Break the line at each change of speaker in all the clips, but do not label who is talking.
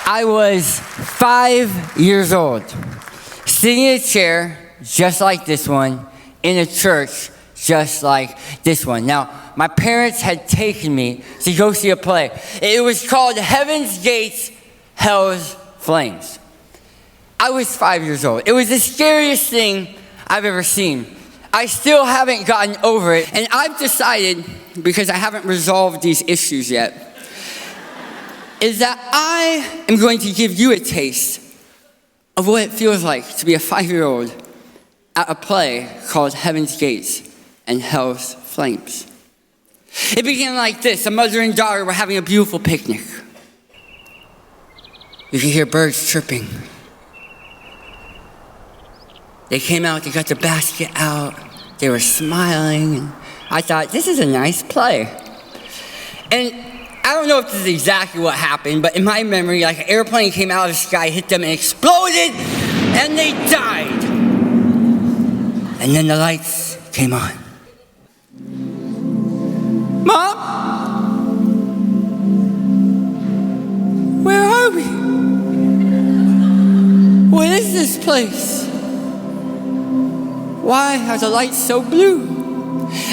I was 5 years old, sitting in a chair just like this one, in a church just like this one. Now, my parents had taken me to go see a play. It was called Heaven's Gates, Hell's Flames. I was 5 years old. It was the scariest thing I've ever seen. I still haven't gotten over it, and I've decided, because I haven't resolved these issues yet, is that I am going to give you a taste of what it feels like to be a 5-year-old at a play called Heaven's Gates and Hell's Flames. It began like this. A mother and daughter were having a beautiful picnic. You can hear birds chirping. They came out, they got their basket out, they were smiling, and I thought, this is a nice play. And I don't know if this is exactly what happened, but in my memory, like an airplane came out of the sky, hit them, and exploded, and they died. And then the lights came on. Mom? Where are we? What is this place? Why are the lights so blue?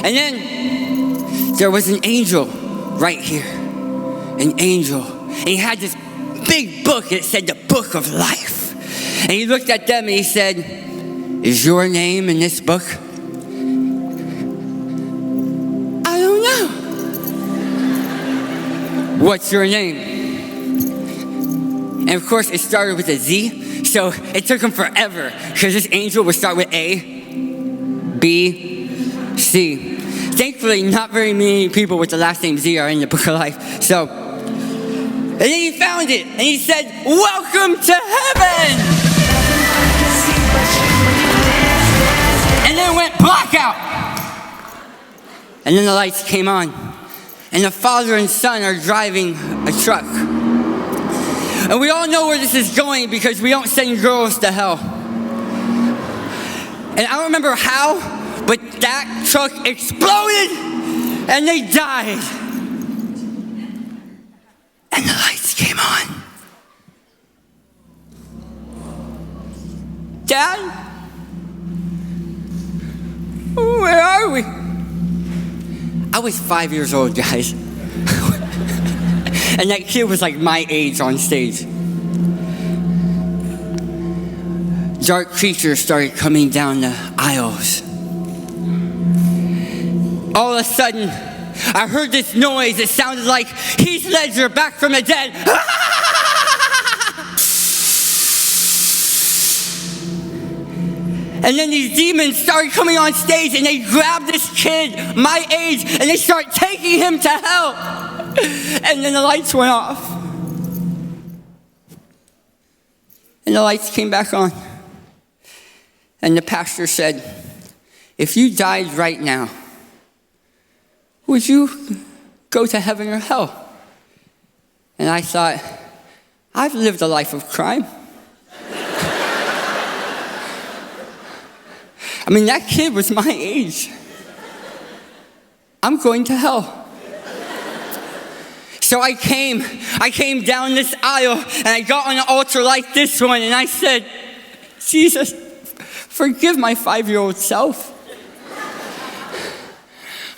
And then there was an angel right here. An angel. And he had this big book. It said the Book of Life. And he looked at them and he said, is your name in this book? I don't know. What's your name? And of course, it started with a Z. So it took him forever because this angel would start with A, B, C. Thankfully, not very many people with the last name Z are in the Book of Life. So, and then he found it, and he said, welcome to heaven! And then it went blackout. And then the lights came on, and the father and son are driving a truck. And we all know where this is going because we don't send girls to hell. And I don't remember how, but that truck exploded and they died. And the lights came on. Dad? Where are we? I was 5 years old, guys. And that kid was like my age on stage. Dark creatures started coming down the aisles. All of a sudden, I heard this noise. It sounded like Heath Ledger back from the dead. And then these demons started coming on stage and they grabbed this kid, my age, and they start taking him to hell. And then the lights went off. And the lights came back on. And the pastor said, if you died right now, would you go to heaven or hell? And I thought, I've lived a life of crime. I mean, that kid was my age. I'm going to hell. So I came down this aisle and I got on an altar like this one and I said, Jesus, forgive my 5-year-old self.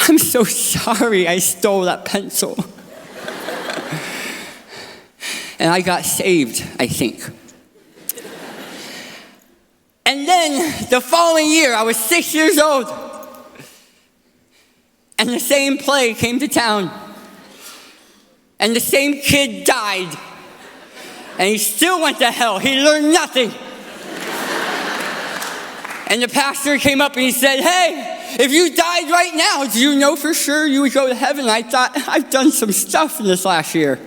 I'm so sorry I stole that pencil. And I got saved, I think. And then the following year, I was 6 years old. And the same play came to town. And the same kid died. And he still went to hell. He learned nothing. And the pastor came up and he said, hey, if you died right now, do you know for sure you would go to heaven? I thought, I've done some stuff in this last year.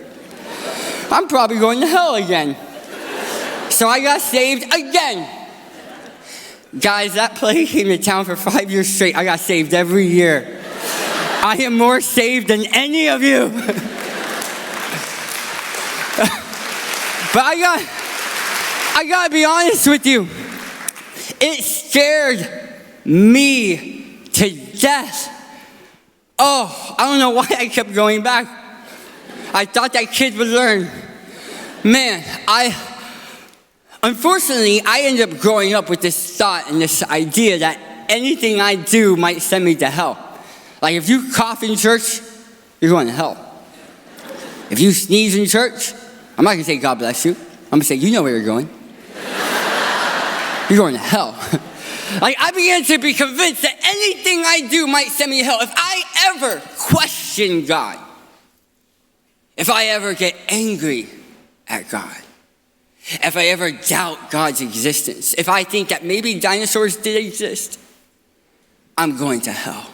I'm probably going to hell again. So I got saved again. Guys, that play came to town for 5 years straight. I got saved every year. I am more saved than any of you. But I gotta be honest with you. It scared me to death. Oh, I don't know why I kept going back. I thought that kid would learn. Man, unfortunately, I ended up growing up with this thought and this idea that anything I do might send me to hell. Like if you cough in church, you're going to hell. If you sneeze in church, I'm not going to say God bless you. I'm going to say, you know where you're going. You're going to hell. Like I began to be convinced that anything I do might send me to hell. If I ever question God, if I ever get angry at God, if I ever doubt God's existence, if I think that maybe dinosaurs did exist, I'm going to hell.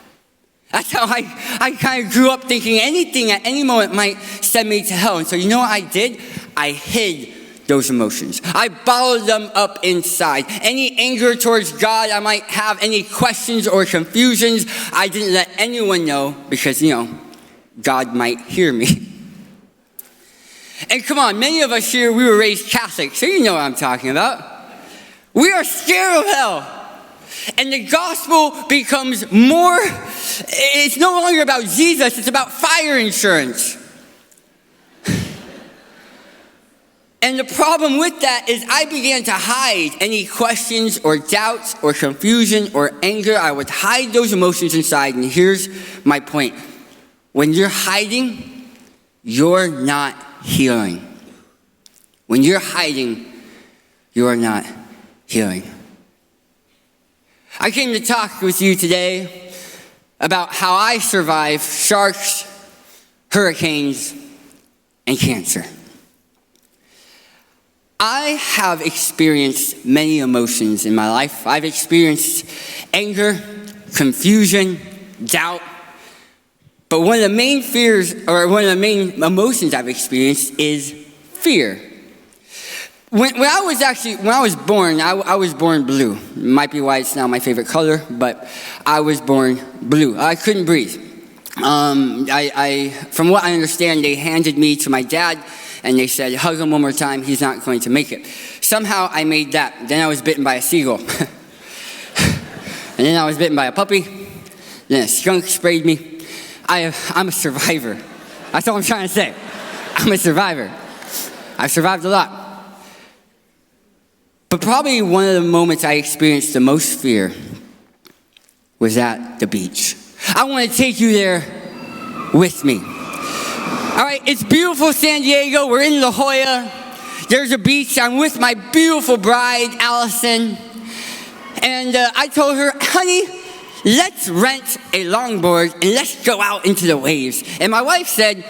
That's how I kind of grew up thinking anything at any moment might send me to hell. And so you know what I did? I hid those emotions. I bottled them up inside. Any anger towards God I might have, any questions or confusions, I didn't let anyone know because, God might hear me. And come on, many of us here, we were raised Catholic, so you know what I'm talking about. We are scared of hell. And the gospel becomes more, it's no longer about Jesus, it's about fire insurance. And the problem with that is I began to hide any questions or doubts or confusion or anger. I would hide those emotions inside. And here's my point. When you're hiding, you're not healing. When you're hiding, you are not healing. I came to talk with you today about how I survive sharks, hurricanes, and cancer. I have experienced many emotions in my life. I've experienced anger, confusion, doubt. But one of the main fears, or one of the main emotions I've experienced is fear. When I was born, I was born blue. It might be why it's now my favorite color, but I was born blue. I couldn't breathe. From what I understand, they handed me to my dad, and they said, hug him one more time, he's not going to make it. Somehow I made that. Then I was bitten by a seagull. And then I was bitten by a puppy. Then a skunk sprayed me. I'm a survivor. That's all I'm trying to say. I'm a survivor. I've survived a lot. But probably one of the moments I experienced the most fear was at the beach. I want to take you there with me. All right, it's beautiful San Diego. We're in La Jolla. There's a beach. I'm with my beautiful bride, Allison. And I told her, honey, let's rent a longboard and let's go out into the waves. And my wife said,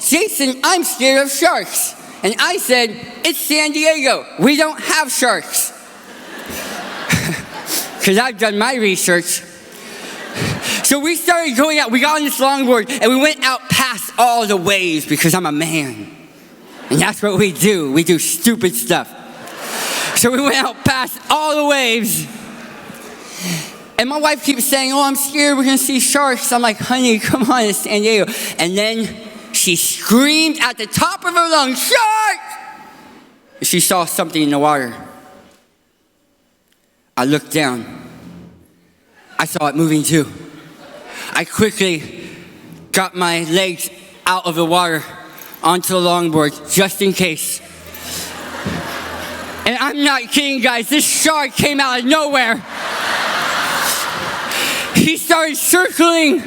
Jason, I'm scared of sharks. And I said, it's San Diego. We don't have sharks. Because I've done my research. So we started going out. We got on this longboard and we went out past all the waves because I'm a man. And that's what we do. We do stupid stuff. So we went out past all the waves. And my wife keeps saying, oh, I'm scared we're going to see sharks. I'm like, honey, come on, it's San Diego. And then she screamed at the top of her lungs, shark! And she saw something in the water. I looked down. I saw it moving too. I quickly got my legs out of the water onto the longboard just in case. And I'm not kidding, guys. This shark came out of nowhere. He started circling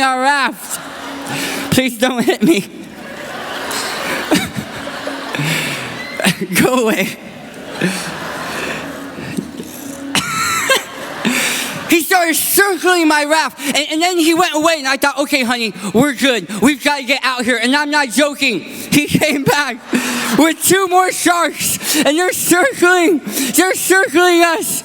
our raft. Please don't hit me. Go away. He started circling my raft, and then he went away, and I thought, okay, honey, we're good. We've got to get out here, and I'm not joking. He came back with 2 more sharks, and they're circling us.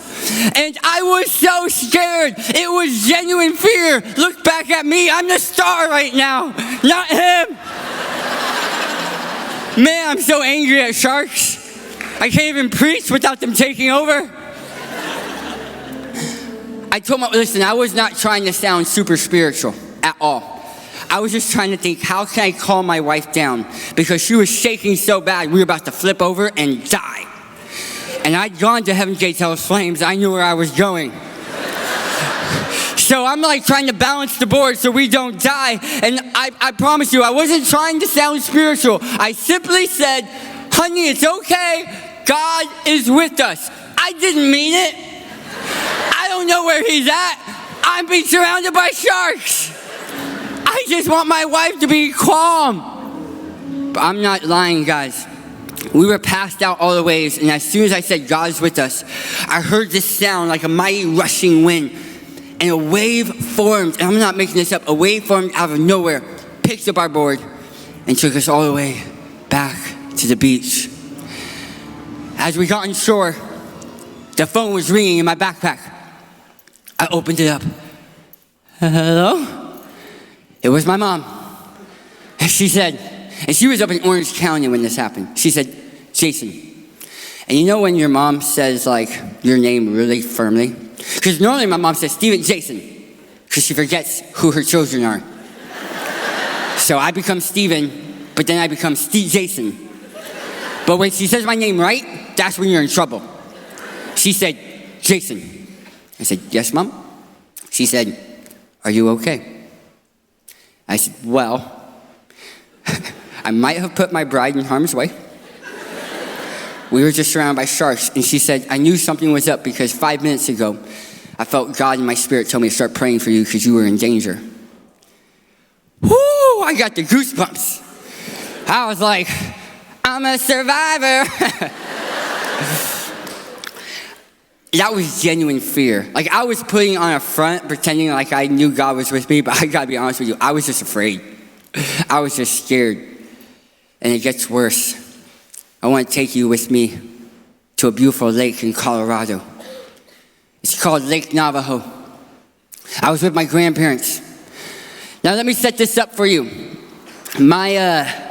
And I was so scared. It was genuine fear. Look back at me. I'm the star right now, not him. Man, I'm so angry at sharks. I can't even preach without them taking over. I told him, listen, I was not trying to sound super spiritual at all. I was just trying to think, how can I calm my wife down? Because she was shaking so bad, we were about to flip over and die. And I'd gone to Heaven's Gate Hell's Flames. I knew where I was going. So I'm like trying to balance the board so we don't die. And I promise you, I wasn't trying to sound spiritual. I simply said, honey, it's okay. God is with us. I didn't mean it. I don't know where he's at. I'm being surrounded by sharks. I just want my wife to be calm. But I'm not lying, guys. We were passed out all the waves, and as soon as I said God's with us, I heard this sound like a mighty rushing wind, and a wave formed, and I'm not making this up, a wave formed out of nowhere, picked up our board, and took us all the way back to the beach. As we got on shore, the phone was ringing in my backpack. I opened it up. Hello? It was my mom. And she said, and she was up in Orange County when this happened. She said, Jason. And you know when your mom says like your name really firmly? Because normally my mom says Steven Jason, because she forgets who her children are. So I become Steven, but then I become Steve Jason. But when she says my name right, that's when you're in trouble. She said, Jason. I said, yes, Mom. She said, are you okay? I said, well, I might have put my bride in harm's way. We were just surrounded by sharks. And she said, I knew something was up because 5 minutes ago, I felt God in my spirit tell me to start praying for you because you were in danger. Whoo, I got the goosebumps. I was like, I'm a survivor. That was genuine fear. Like I was putting on a front, pretending like I knew God was with me, but I gotta be honest with you, I was just afraid. I was just scared. And it gets worse. I want to take you with me to a beautiful lake in Colorado. It's called Lake Navajo. I was with my grandparents. Now let me set this up for you. My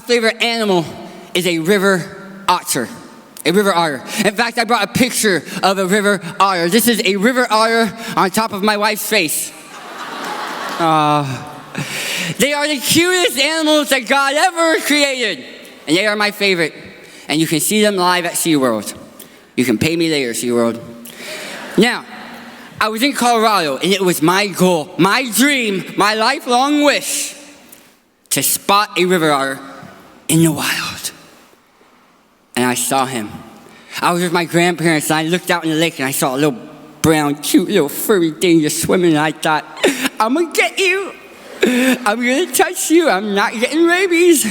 favorite animal is a river otter. A river otter. In fact, I brought a picture of a river otter. This is a river otter on top of my wife's face. They are the cutest animals that God ever created. And they are my favorite. And you can see them live at SeaWorld. You can pay me later, SeaWorld. Now, I was in Colorado, and it was my goal, my dream, my lifelong wish to spot a river otter in the wild. And I saw him. I was with my grandparents, and I looked out in the lake, and I saw a little brown, cute, little furry thing just swimming, and I thought, I'm gonna get you. I'm gonna touch you. I'm not getting rabies.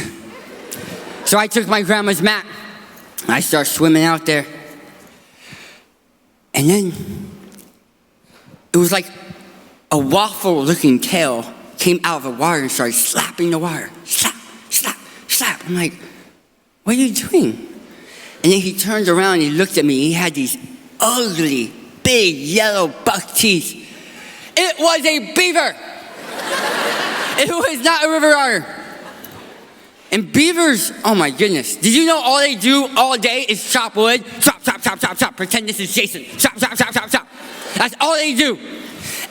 So I took my grandma's mat, and I started swimming out there. And then it was like a waffle-looking tail came out of the water and started slapping the water. Slap, slap, slap. I'm like, what are you doing? And then he turned around and he looked at me. He had these ugly, big, yellow buck teeth. It was a beaver. It was not a river otter. And beavers, oh my goodness. Did you know all they do all day is chop wood? Chop, chop, chop, chop, chop. Pretend this is Jason. Chop, chop, chop, chop, chop. That's all they do.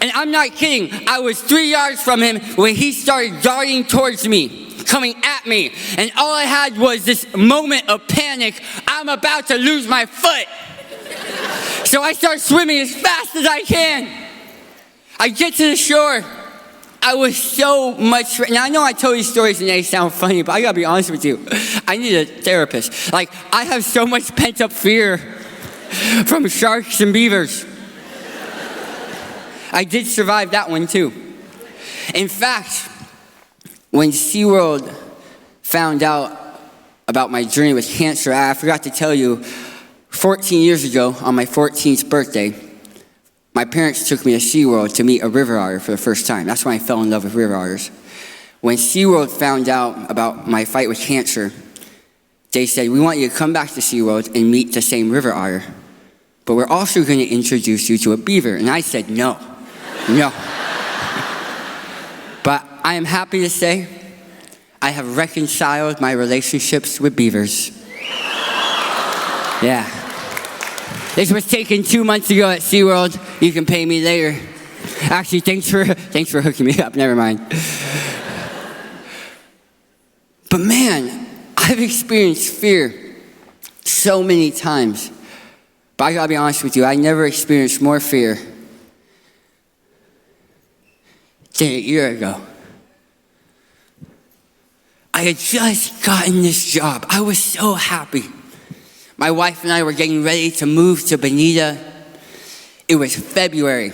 And I'm not kidding. I was 3 yards from him when he started darting towards me, coming at me. And all I had was this moment of panic. I'm about to lose my foot. So I start swimming as fast as I can. I get to the shore. I was so much, now I know I tell these stories and they sound funny, but I gotta be honest with you. I need a therapist. Like, I have so much pent up fear from sharks and beavers. I did survive that one too. In fact, when SeaWorld found out about my journey with cancer, I forgot to tell you, 14 years ago, on my 14th birthday, my parents took me to SeaWorld to meet a river otter for the first time. That's when I fell in love with river otters. When SeaWorld found out about my fight with cancer, they said, we want you to come back to SeaWorld and meet the same river otter, but we're also going to introduce you to a beaver. And I said, no. But I am happy to say I have reconciled my relationships with beavers. Yeah. This was taken 2 months ago at SeaWorld. You can pay me later. Actually, thanks for hooking me up. Never mind. But man, I've experienced fear so many times. But I gotta be honest with you, I never experienced more fear than a year ago. I had just gotten this job. I was so happy. My wife and I were getting ready to move to Bonita. It was February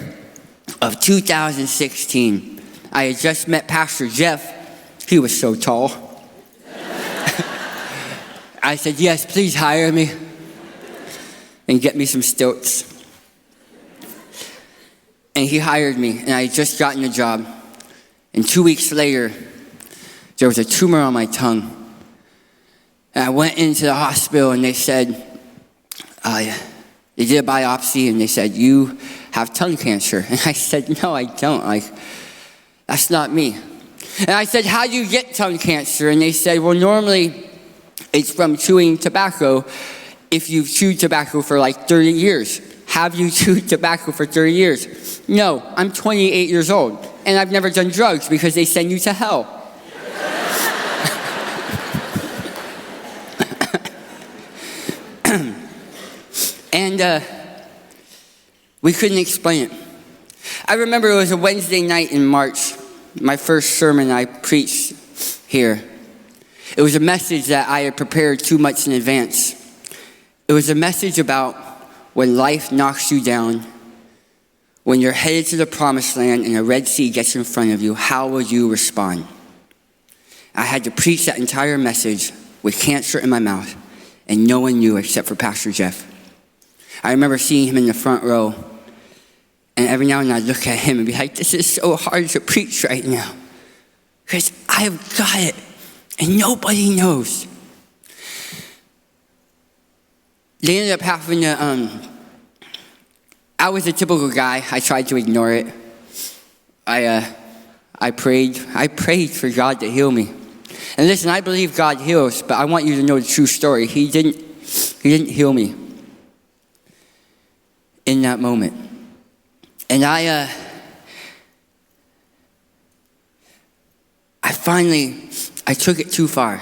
of 2016. I had just met Pastor Jeff. He was so tall. I said, yes, please hire me and get me some stilts. And he hired me, and I had just gotten a job. And 2 weeks later, there was a tumor on my tongue. And I went into the hospital, and they said, they did a biopsy, and they said, you have tongue cancer. And I said, no, I don't. That's not me. And I said, how do you get tongue cancer? And they said, well, normally it's from chewing tobacco if you've chewed tobacco for like 30 years. Have you chewed tobacco for 30 years? No, I'm 28 years old, and I've never done drugs because they send you to hell. And we couldn't explain it. I remember it was a Wednesday night in March, my first sermon I preached here. It was a message that I had prepared too much in advance. It was a message about when life knocks you down, when you're headed to the promised land and a Red Sea gets in front of you, how will you respond? I had to preach that entire message with cancer in my mouth, and no one knew except for Pastor Jeff. I remember seeing him in the front row, and every now and then I'd look at him and be like, this is so hard to preach right now, because I've got it, and nobody knows. They ended up having to, I was a typical guy. I tried to ignore it. I prayed for God to heal me. And listen, I believe God heals, but I want you to know the true story. He didn't heal me in that moment. And I took it too far.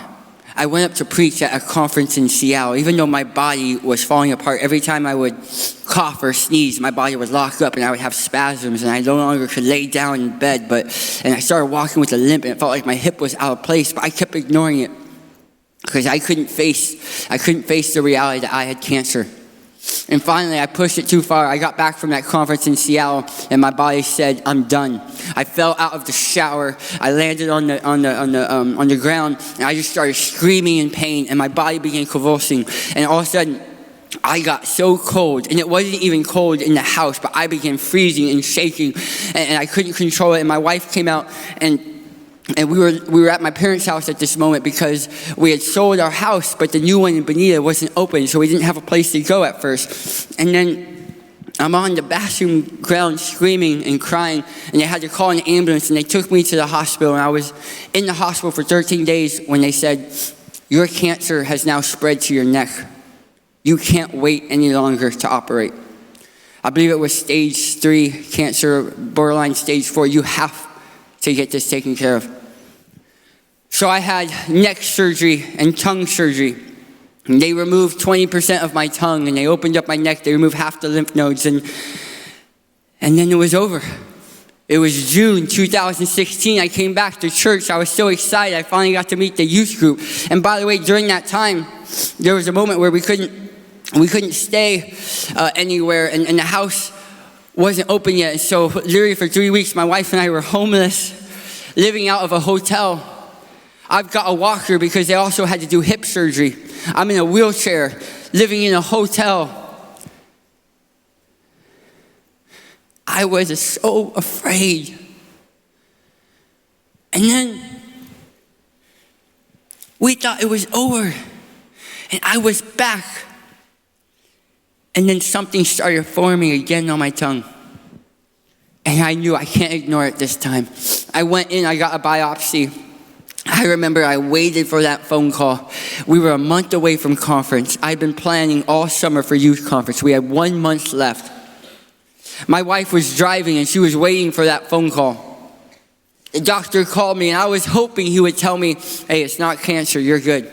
I went up to preach at a conference in Seattle, even though my body was falling apart. Every time I would cough or sneeze, my body would lock up and I would have spasms and I no longer could lay down in bed. And I started walking with a limp and it felt like my hip was out of place, but I kept ignoring it because I couldn't face the reality that I had cancer. And finally, I pushed it too far. I got back from that conference in Seattle, and my body said, "I'm done." I fell out of the shower. I landed on the ground, and I just started screaming in pain, and my body began convulsing. And all of a sudden, I got so cold, and it wasn't even cold in the house, but I began freezing and shaking, and I couldn't control it. And my wife came out, and we were at my parents' house at this moment because we had sold our house, but the new one in Bonita wasn't open, so we didn't have a place to go at first. And then I'm on the bathroom ground screaming and crying, and they had to call an ambulance, and they took me to the hospital, and I was in the hospital for 13 days when they said, "Your cancer has now spread to your neck. You can't wait any longer to operate." I believe it was stage 3 cancer, borderline stage 4. You have to get this taken care of. So I had neck surgery and tongue surgery. And they removed 20% of my tongue, and they opened up my neck. They removed half the lymph nodes, and then it was over. It was June 2016. I came back to church. I was so excited. I finally got to meet the youth group. And by the way, during that time, there was a moment where we couldn't stay anywhere, and the house wasn't open yet. And so literally for 3 weeks, my wife and I were homeless, living out of a hotel. I've got a walker because they also had to do hip surgery. I'm in a wheelchair, living in a hotel. I was so afraid. And then we thought it was over. And I was back. And then something started forming again on my tongue. And I knew I can't ignore it this time. I went in, I got a biopsy. I remember I waited for that phone call. We were a month away from conference. I'd been planning all summer for youth conference. We had 1 month left. My wife was driving and she was waiting for that phone call. The doctor called me and I was hoping he would tell me, "Hey, it's not cancer, you're good."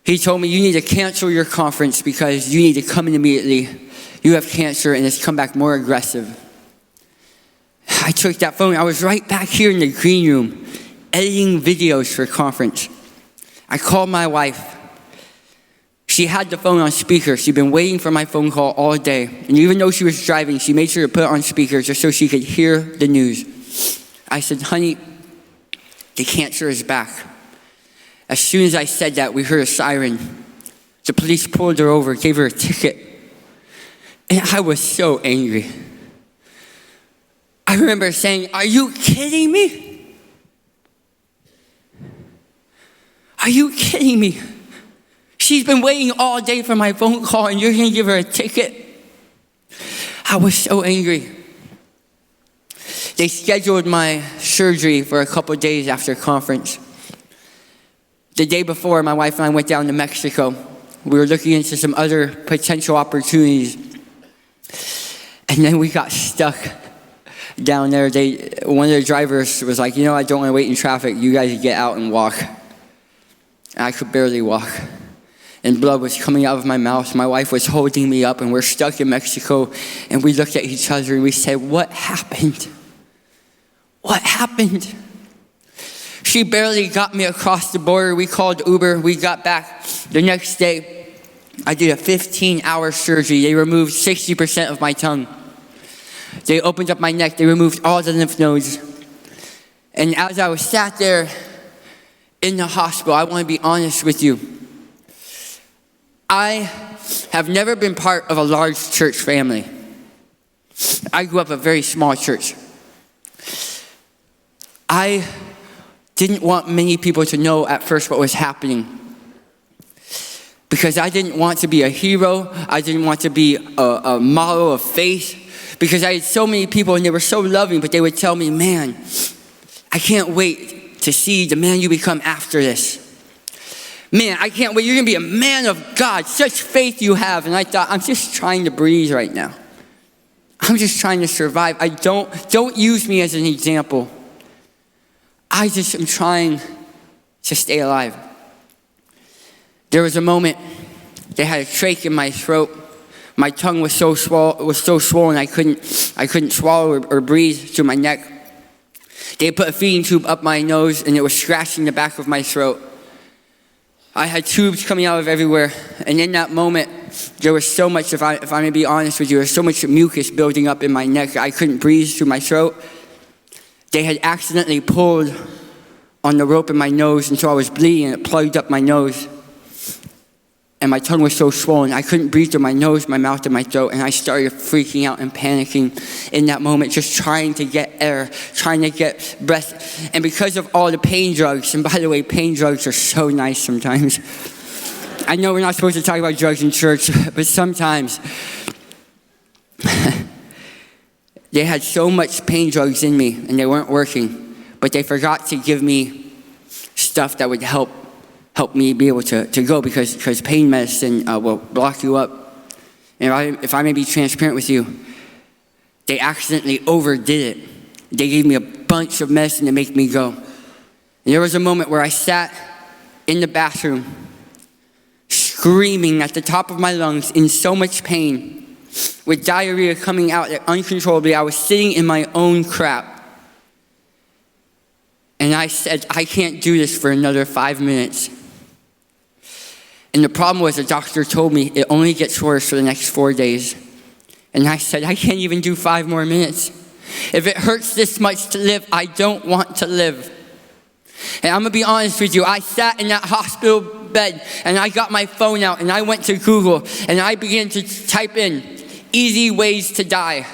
He told me, "You need to cancel your conference because you need to come in immediately. You have cancer and it's come back more aggressive." I took that phone. I was right back here in the green room, editing videos for a conference. I called my wife. She had the phone on speaker. She'd been waiting for my phone call all day. And even though she was driving, she made sure to put it on speaker just so she could hear the news. I said, honey, the cancer is back. As soon as I said that, we heard a siren. The police pulled her over, gave her a ticket. And I was so angry. I remember saying, are you kidding me? Are you kidding me? She's been waiting all day for my phone call and you're going to give her a ticket? I was so angry. They scheduled my surgery for a couple days after conference. The day before, my wife and I went down to Mexico. We were looking into some other potential opportunities. And then we got stuck down there. One of the drivers was like, I don't want to wait in traffic. You guys get out and walk. And I could barely walk. And blood was coming out of my mouth. My wife was holding me up, and we're stuck in Mexico. And we looked at each other and we said, what happened? What happened? She barely got me across the border. We called Uber. We got back the next day. I did a 15-hour surgery. They removed 60% of my tongue. They opened up my neck. They removed all the lymph nodes. And as I was sat there in the hospital, I want to be honest with you. I have never been part of a large church family. I grew up a very small church. I didn't want many people to know at first what was happening because I didn't want to be a hero. I didn't want to be a model of faith because I had so many people and they were so loving, but they would tell me, man, I can't wait to see the man you become after this. Man, I can't wait. You're going to be a man of God. Such faith you have. And I thought, I'm just trying to breathe right now. I'm just trying to survive. Don't use me as an example. I just am trying to stay alive. There was a moment, they had a trach in my throat. My tongue was so swollen I couldn't swallow or breathe through my neck. They put a feeding tube up my nose and it was scratching the back of my throat. I had tubes coming out of everywhere. And in that moment, there was so much, if I may be honest with you, there was so much mucus building up in my neck. I couldn't breathe through my throat. They had accidentally pulled on the rope in my nose until I was bleeding and it plugged up my nose. And my tongue was so swollen, I couldn't breathe through my nose, my mouth, and my throat. And I started freaking out and panicking in that moment, just trying to get air, trying to get breath. And because of all the pain drugs, and by the way, pain drugs are so nice sometimes. I know we're not supposed to talk about drugs in church, but sometimes they had so much pain drugs in me and they weren't working, but they forgot to give me stuff that would help me be able to go because pain medicine will block you up. And if I may be transparent with you, they accidentally overdid it. They gave me a bunch of medicine to make me go. And there was a moment where I sat in the bathroom screaming at the top of my lungs in so much pain with diarrhea coming out uncontrollably. I was sitting in my own crap. And I said, I can't do this for another 5 minutes. And the problem was the doctor told me it only gets worse for the next 4 days. And I said, I can't even do 5 more minutes. If it hurts this much to live, I don't want to live. And I'm going to be honest with you. I sat in that hospital bed and I got my phone out and I went to Google and I began to type in easy ways to die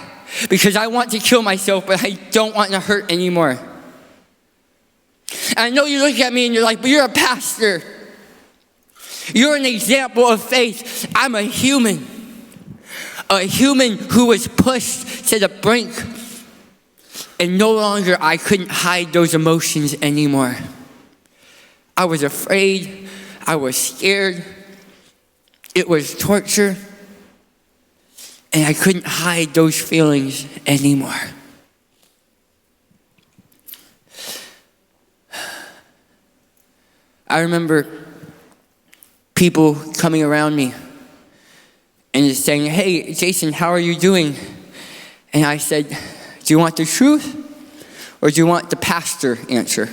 because I want to kill myself, but I don't want to hurt anymore. And I know you look at me and you're like, but you're a pastor. You're an example of faith. I'm a human who was pushed to the brink. And no longer I couldn't hide those emotions anymore. I was afraid. I was scared. It was torture. And I couldn't hide those feelings anymore. I remember people coming around me and just saying, hey, Jason, how are you doing? And I said, Do you want the truth, or do you want the pastor answer?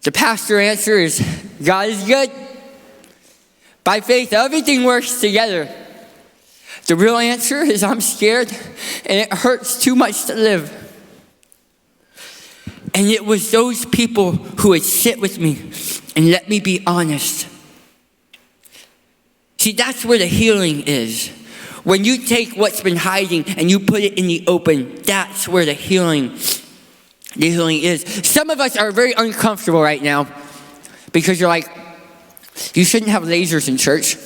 The pastor answer is, God is good. By faith, everything works together. The real answer is, I'm scared, and it hurts too much to live. And it was those people who would sit with me and let me be honest. See, that's where the healing is. When you take what's been hiding and you put it in the open, that's where the healing is. Some of us are very uncomfortable right now because you're like, you shouldn't have lasers in church.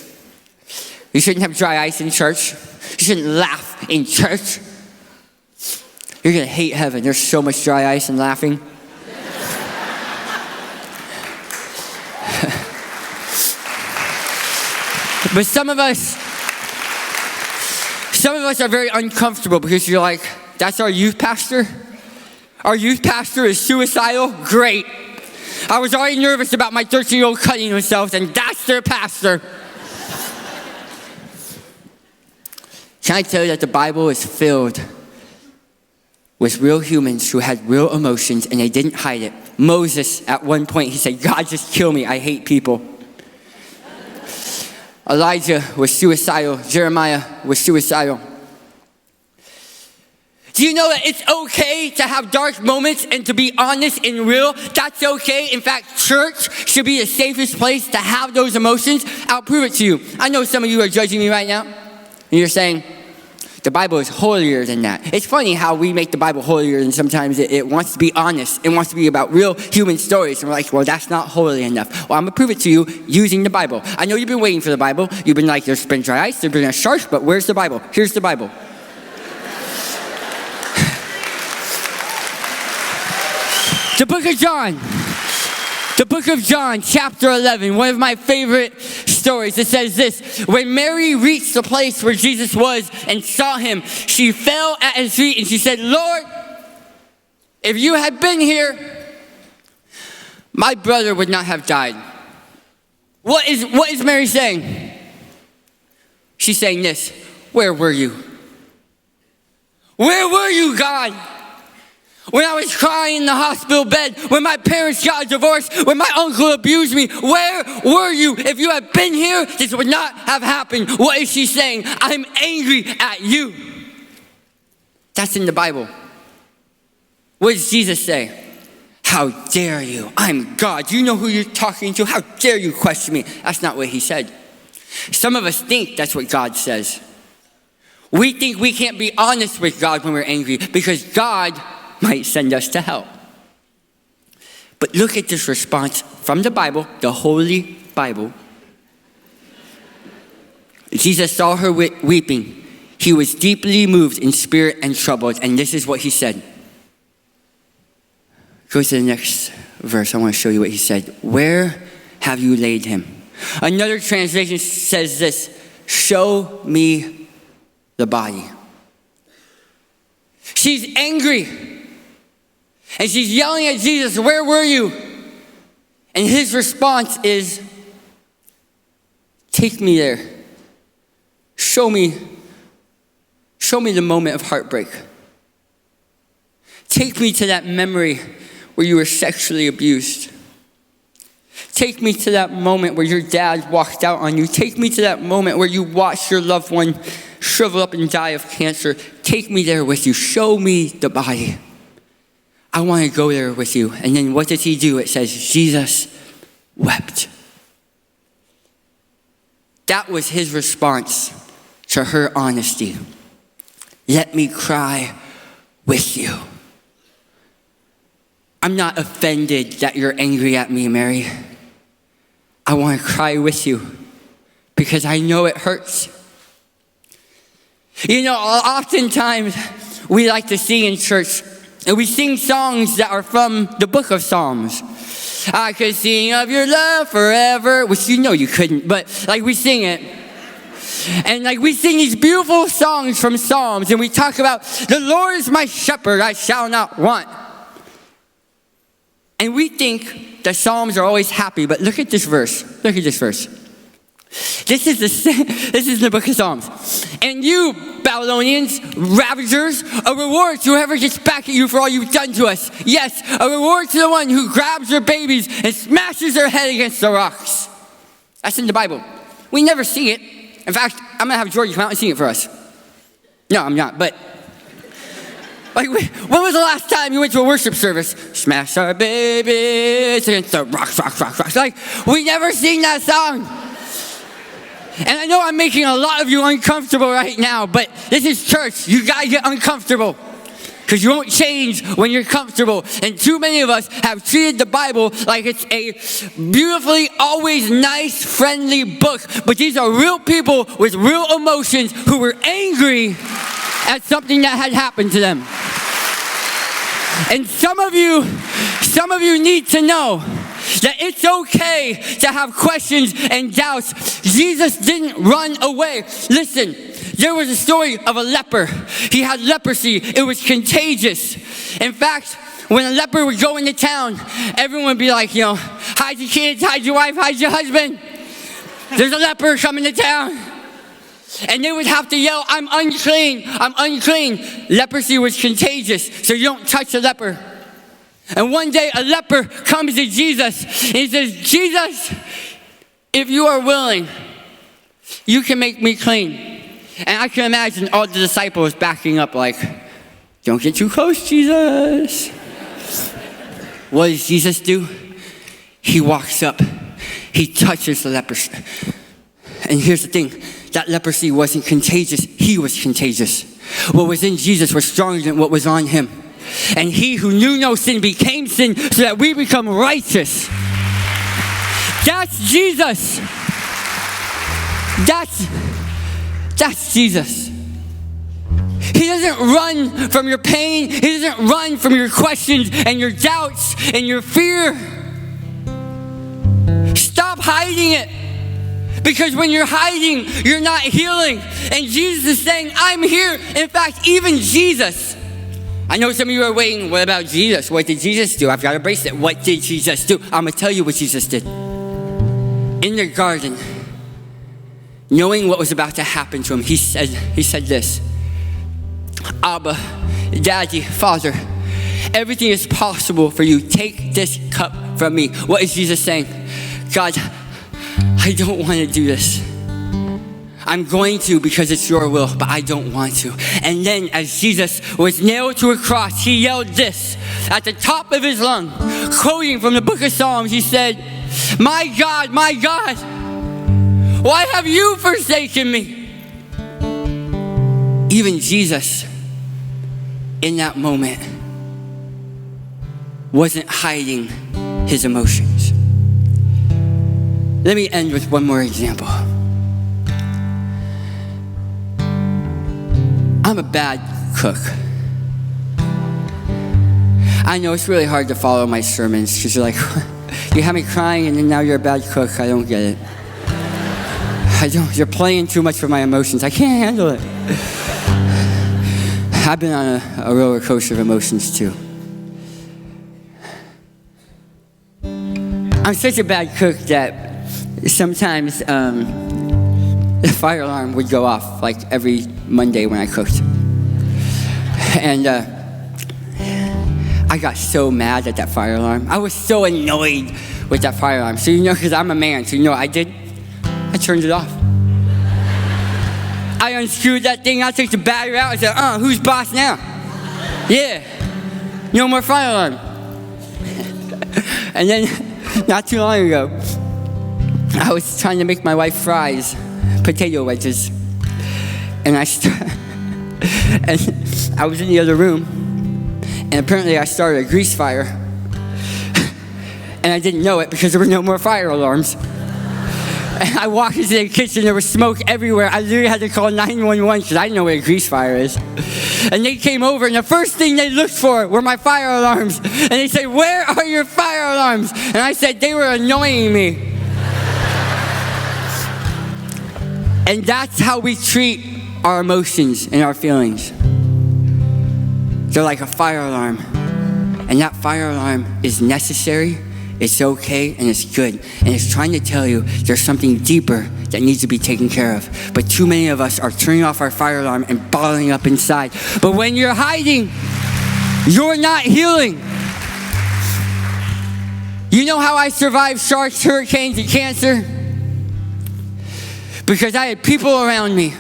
You shouldn't have dry ice in church. You shouldn't laugh in church. You're going to hate heaven. There's so much dry ice and laughing. But some of us are very uncomfortable because you're like, that's our youth pastor? Our youth pastor is suicidal? Great. I was already nervous about my 13-year-old cutting himself, and that's their pastor. Can I tell you that the Bible is filled with real humans who had real emotions and they didn't hide it? Moses, at one point, he said, God, just kill me. I hate people. Elijah was suicidal. Jeremiah was suicidal. Do you know that it's okay to have dark moments and to be honest and real? That's okay. In fact, church should be the safest place to have those emotions. I'll prove it to you. I know some of you are judging me right now. And you're saying, the Bible is holier than that. It's funny how we make the Bible holier and sometimes it wants to be honest. It wants to be about real human stories. And we're like, well, that's not holy enough. Well, I'm going to prove it to you using the Bible. I know you've been waiting for the Bible. You've been like, there's been dry ice, there's been a shark, but where's the Bible? Here's the Bible. The book of John. The book of John, chapter 11, one of my favorite stories. It says this: when Mary reached the place where Jesus was and saw him, she fell at his feet and she said, Lord, if you had been here, my brother would not have died. What is Mary saying? She's saying this: where were you? Where were you, God? When I was crying in the hospital bed, when my parents got a divorce, when my uncle abused me, where were you? If you had been here, this would not have happened. What is she saying? I'm angry at you. That's in the Bible. What does Jesus say? How dare you? I'm God. Do you know who you're talking to? How dare you question me? That's not what he said. Some of us think that's what God says. We think we can't be honest with God when we're angry because God might send us to hell. But look at this response from the Bible, the Holy Bible. Jesus saw her weeping. He was deeply moved in spirit and troubled. And this is what he said. Go to the next verse. I want to show you what he said. Where have you laid him? Another translation says this: show me the body. She's angry. And she's yelling at Jesus, where were you? And his response is, take me there. Show me the moment of heartbreak. Take me to that memory where you were sexually abused. Take me to that moment where your dad walked out on you. Take me to that moment where you watched your loved one shrivel up and die of cancer. Take me there with you. Show me the body. I want to go there with you. And then what does he do? It says, Jesus wept. That was his response to her honesty. Let me cry with you. I'm not offended that you're angry at me, Mary. I want to cry with you because I know it hurts. You know, oftentimes we like to sing in church, and we sing songs that are from the book of Psalms. I could sing of your love forever, which you know you couldn't, but like we sing it. And like we sing these beautiful songs from Psalms, and we talk about, the Lord is my shepherd, I shall not want. And we think the Psalms are always happy, but look at this verse. Look at this verse. This is the book of Psalms. And you, Babylonians, ravagers, a reward to whoever gets back at you for all you've done to us. Yes, a reward to the one who grabs their babies and smashes their head against the rocks. That's in the Bible. We never see it. In fact, I'm going to have Georgie come out and sing it for us. No, I'm not, but like, when was the last time you went to a worship service? Smash our babies against the rocks. Like, we never sing that song. And I know I'm making a lot of you uncomfortable right now, but this is church. You gotta get uncomfortable because you won't change when you're comfortable. And too many of us have treated the Bible like it's a beautifully, always nice, friendly book. But these are real people with real emotions who were angry at something that had happened to them. And some of you need to know that it's okay to have questions and doubts. Jesus didn't run away. Listen, there was a story of a leper. He had leprosy. It was contagious. In fact, when a leper would go into town, everyone would be like, hide your kids, hide your wife, hide your husband. There's a leper coming to town. And they would have to yell, I'm unclean, I'm unclean. Leprosy was contagious, so you don't touch a leper. And one day a leper comes to Jesus and he says, Jesus, if you are willing, you can make me clean. And I can imagine all the disciples backing up like, don't get too close, Jesus. What does Jesus do? He walks up, he touches the leper. And here's the thing, that leprosy wasn't contagious, he was contagious. What was in Jesus was stronger than what was on him. And he who knew no sin became sin so that we become righteous. That's Jesus. That's Jesus. He doesn't run from your pain. He doesn't run from your questions and your doubts and your fear. Stop hiding it. Because when you're hiding, you're not healing. And Jesus is saying, I'm here. In fact, even Jesus. I know some of you are waiting, what about Jesus? What did Jesus do? I've got a bracelet. What did Jesus do? I'm going to tell you what Jesus did. In the garden, knowing what was about to happen to him, he said this, Abba, Daddy, Father, everything is possible for you. Take this cup from me. What is Jesus saying? God, I don't want to do this. I'm going to because it's your will, but I don't want to. And then as Jesus was nailed to a cross, he yelled this at the top of his lung, quoting from the book of Psalms. He said, my God, why have you forsaken me? Even Jesus, in that moment, wasn't hiding his emotions. Let me end with one more example. I'm a bad cook. I know it's really hard to follow my sermons because you're like, you have me crying and then now you're a bad cook. I don't get it. You're playing too much with my emotions. I can't handle it. I've been on a roller coaster of emotions too. I'm such a bad cook that sometimes the fire alarm would go off like every Monday when I cooked. And I got so mad at that fire alarm. I was so annoyed with that fire alarm. So because I'm a man, so I turned it off. I unscrewed that thing, I took the battery out, I said, who's boss now? Yeah, no more fire alarm. And then, not too long ago, I was trying to make my wife fries, potato wedges. And I was in the other room, and apparently I started a grease fire. And I didn't know it because there were no more fire alarms. And I walked into the kitchen, there was smoke everywhere. I literally had to call 911 because I didn't know what a grease fire is. And they came over, and the first thing they looked for were my fire alarms. And they said, where are your fire alarms? And I said, they were annoying me. And that's how we treat our emotions and our feelings. They're like a fire alarm. And that fire alarm is necessary It's okay and it's good. And it's trying to tell you there's something deeper that needs to be taken care of. But too many of us are turning off our fire alarm and bottling up inside. But when you're hiding, you're not healing. You know how I survived sharks, hurricanes, and cancer? Because I had people around me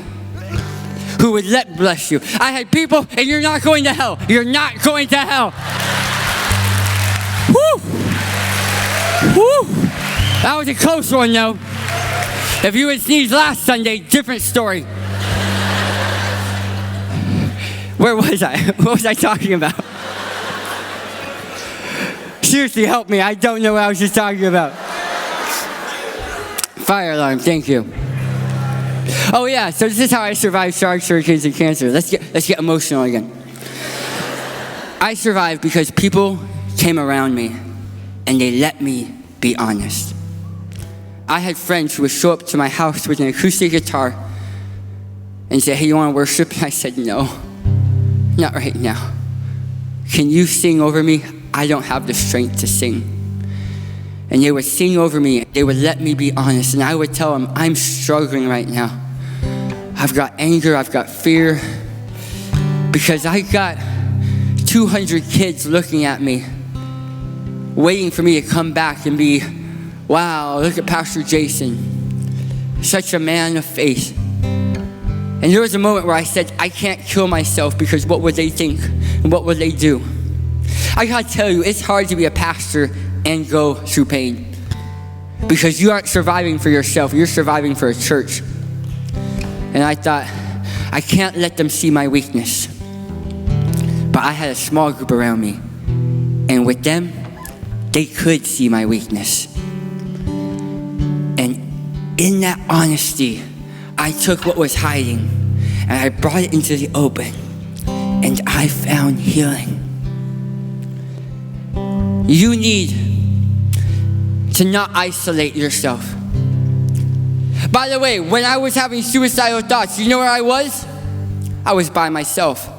who would bless you. I had people, and you're not going to hell. You're not going to hell. Woo! Woo! That was a close one, though. If you had sneezed last Sunday, different story. Where was I? What was I talking about? Seriously, help me. I don't know what I was just talking about. Fire alarm, thank you. Oh yeah, so this is how I survived sharks, hurricanes, and cancer. Let's get emotional again. I survived because people came around me and they let me be honest. I had friends who would show up to my house with an acoustic guitar and say, hey, you want to worship? And I said, no, not right now. Can you sing over me? I don't have the strength to sing. And they would sing over me. They would let me be honest. And I would tell them, I'm struggling right now. I've got anger, I've got fear. Because I got 200 kids looking at me, waiting for me to come back and be, wow, look at Pastor Jason. Such a man of faith. And there was a moment where I said, I can't kill myself because what would they think and what would they do? I gotta tell you, it's hard to be a pastor and go through pain because you aren't surviving for yourself, you're surviving for a church. And I thought, I can't let them see my weakness. But I had a small group around me, and with them, they could see my weakness. And in that honesty, I took what was hiding and I brought it into the open, and I found healing. You need to not isolate yourself. By the way, when I was having suicidal thoughts, you know where I was? I was by myself,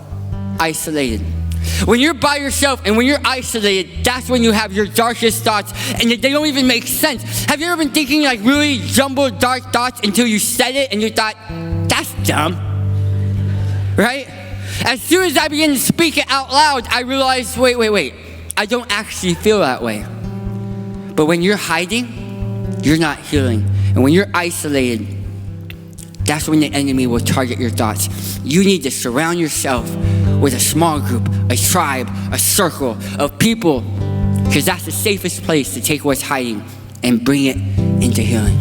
isolated. When you're by yourself and when you're isolated, that's when you have your darkest thoughts, and they don't even make sense. Have you ever been thinking like really jumbled dark thoughts until you said it and you thought, that's dumb, right? As soon as I began to speak it out loud, I realized, wait. I don't actually feel that way. But when you're hiding, you're not healing. And when you're isolated, that's when the enemy will target your thoughts. You need to surround yourself with a small group, a tribe, a circle of people, because that's the safest place to take what's hiding and bring it into healing.